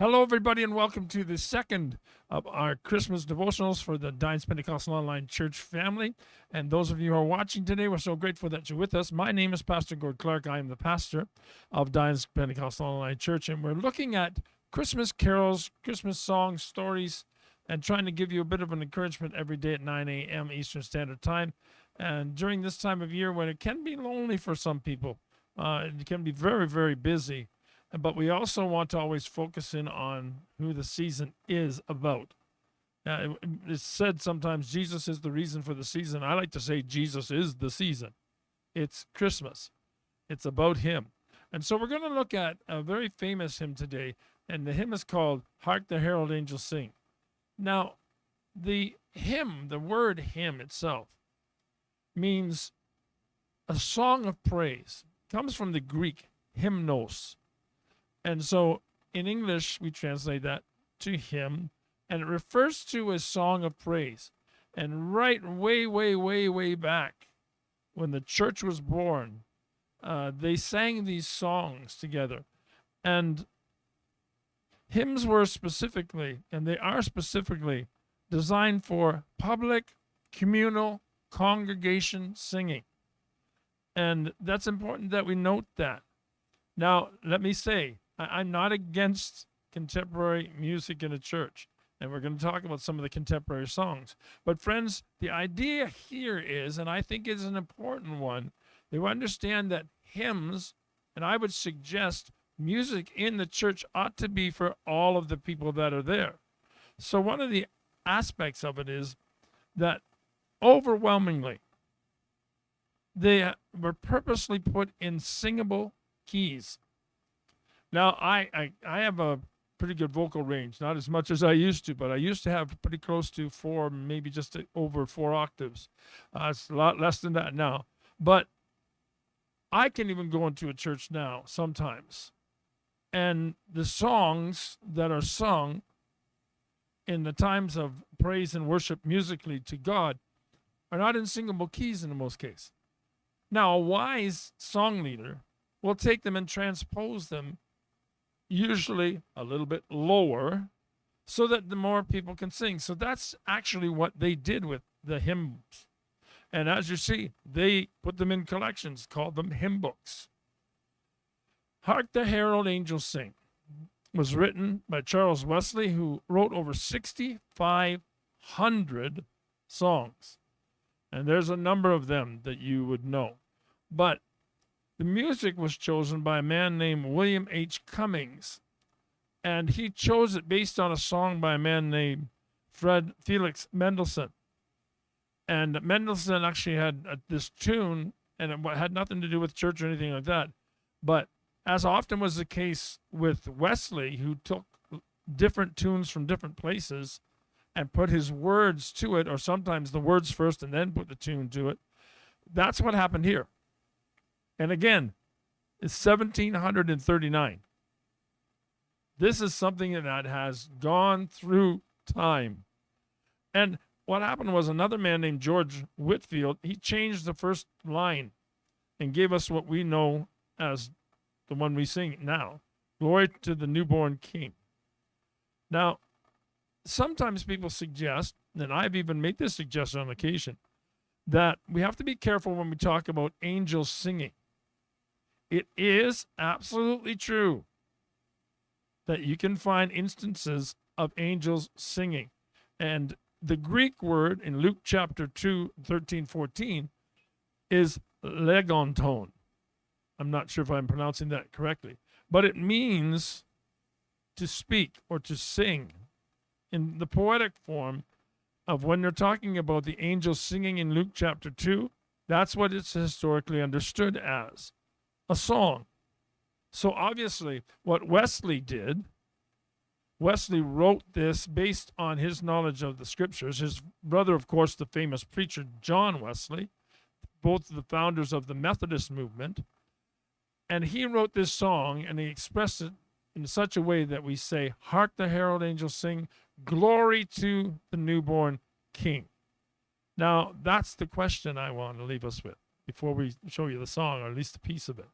Hello, everybody, and welcome to the second of our Christmas devotionals for the Dynes Pentecostal Online Church family. And those of you who are watching today, we're so grateful that you're with us. My name is Pastor Gord Clark. I am the pastor of Dynes Pentecostal Online Church, and we're looking at Christmas carols, Christmas songs, stories, and trying to give you a bit of an encouragement every day at 9 a.m. Eastern Standard Time. And during this time of year when it can be lonely for some people, it can be very, very busy. But we also want to always focus in on who the season is about. It's said sometimes Jesus is the reason for the season. I like to say Jesus is the season. It's Christmas. It's about him. And so we're going to look at a very famous hymn today, and the hymn is called Hark the Herald, Angels Sing. Now, the hymn, the word hymn itself, means a song of praise. It comes from the Greek hymnos. And so in English, we translate that to hymn, and it refers to a song of praise. And right way back, when the church was born, they sang these songs together. And hymns were specifically, and they are specifically, designed for public, communal, congregation singing. And that's important that we note that. Now, let me say, I'm not against contemporary music in a church, and we're going to talk about some of the contemporary songs. But friends, the idea here is, and I think is an important one, to understand that hymns, and I would suggest music in the church ought to be for all of the people that are there. So one of the aspects of it is that overwhelmingly, they were purposely put in singable keys. Now, I have a pretty good vocal range, not as much as I used to, but I used to have pretty close to 4, maybe just over 4 octaves. It's a lot less than that now. But I can even go into a church now sometimes, and the songs that are sung in the times of praise and worship musically to God are not in singable keys in most cases. Now, a wise song leader will take them and transpose them, usually a little bit lower, so that the more people can sing. So that's actually what they did with the hymns. And as you see, they put them in collections, called them hymn books. Hark the Herald, Angels Sing was written by Charles Wesley, who wrote over 6,500 songs. And there's a number of them that you would know. But the music was chosen by a man named William H. Cummings, and he chose it based on a song by a man named Felix Mendelssohn. And Mendelssohn actually had this tune, and it had nothing to do with church or anything like that. But as often was the case with Wesley, who took different tunes from different places and put his words to it, or sometimes the words first and then put the tune to it, that's what happened here. And again, it's 1739. This is something that has gone through time. And what happened was another man named George Whitefield, he changed the first line and gave us what we know as the one we sing now, Glory to the Newborn King. Now, sometimes people suggest, and I've even made this suggestion on occasion, that we have to be careful when we talk about angels singing. It is absolutely true that you can find instances of angels singing. And the Greek word in Luke chapter 2, 13, 14 is legonton. I'm not sure if I'm pronouncing that correctly, but it means to speak or to sing in the poetic form of when they're talking about the angels singing in Luke chapter 2. That's what it's historically understood as. A song. So obviously, what Wesley did, Wesley wrote this based on his knowledge of the scriptures. His brother, of course, the famous preacher John Wesley, both the founders of the Methodist movement, and he wrote this song and he expressed it in such a way that we say, Hark the Herald Angels Sing, glory to the newborn King. Now, that's the question I want to leave us with before we show you the song, or at least a piece of it.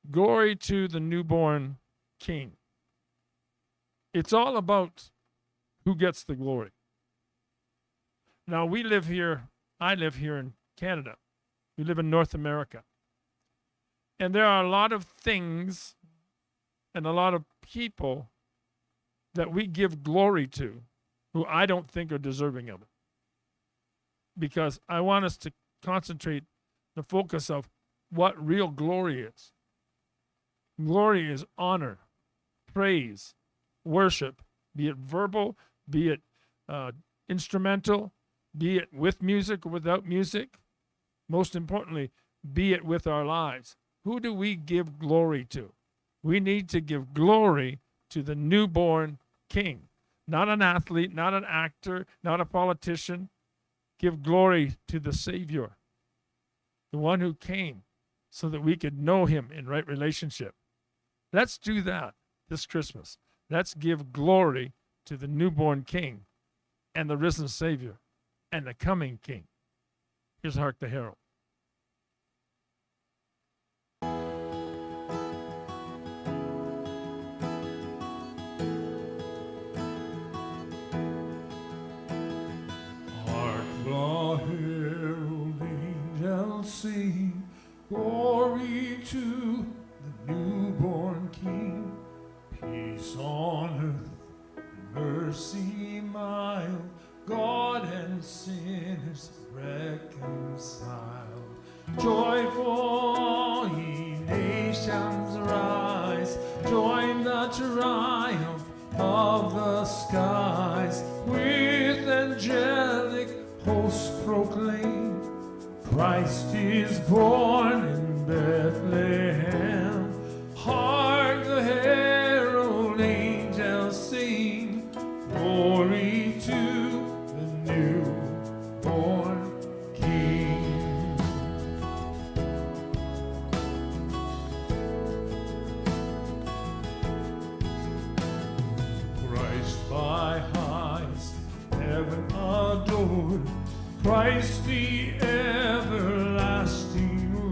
Glory to the newborn King. It's all about who gets the glory. Now, we live here, I live here in Canada. We live in North America. And there are a lot of things and a lot of people that we give glory to who I don't think are deserving of it. Because I want us to concentrate the focus of what real glory is. Glory is honor, praise, worship, be it verbal, be it instrumental, be it with music or without music. Most importantly, be it with our lives. Who do we give glory to? We need to give glory to the newborn King. Not an athlete, not an actor, not a politician. Give glory to the Savior, the one who came so that we could know him in right relationship. Let's do that this Christmas. Let's give glory to the newborn King and the risen Savior and the coming King. Here's Hark the Herald. The herald angels sing, glory to the newborn King. Peace on earth, mercy mild, God and sinners reconciled. Joyful ye nations rise, join the triumph of the skies. With angelic hosts proclaim, Christ is born in Bethlehem. Hark the herald angels sing, glory to the newborn King. Christ by highest heaven adored, Christ the everlasting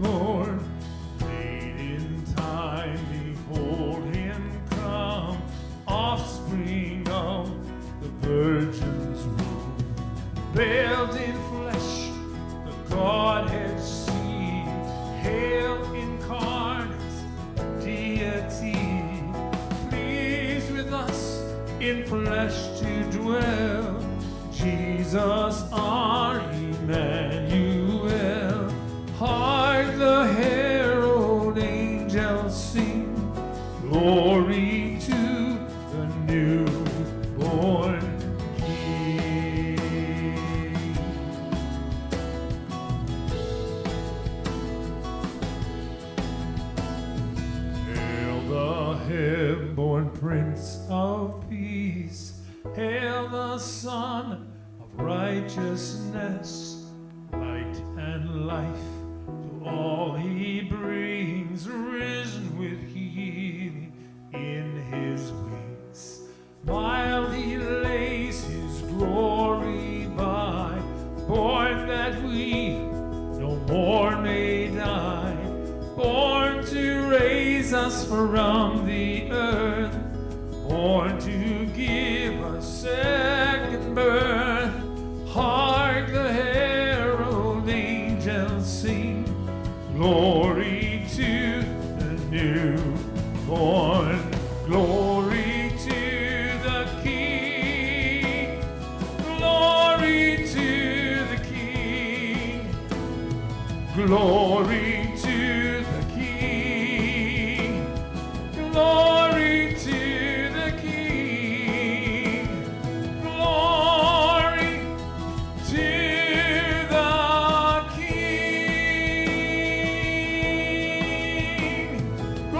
Lord, late in time behold him come, offspring of the Virgin's womb. Veiled in flesh, the Godhead seen, hail incarnate deity, pleased with us in flesh to dwell. Jesus our Emmanuel. Hark the herald angels sing, glory to the newborn King. Hail the heaven-born Prince of Peace, hail the Son of righteousness, light and life to all he brings, risen with healing in his wings. While he lays his glory by, born that we no more may die, born to raise us from the earth, born to give us second birth. Hark the herald angels sing, glory to the newborn, glory to the King, glory to the King, glory to the King, glory to the King, glory to the King,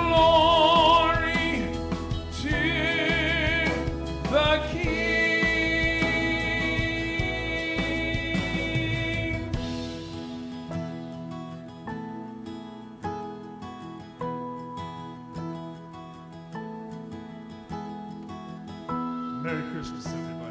glory to the King. Merry Christmas, everybody.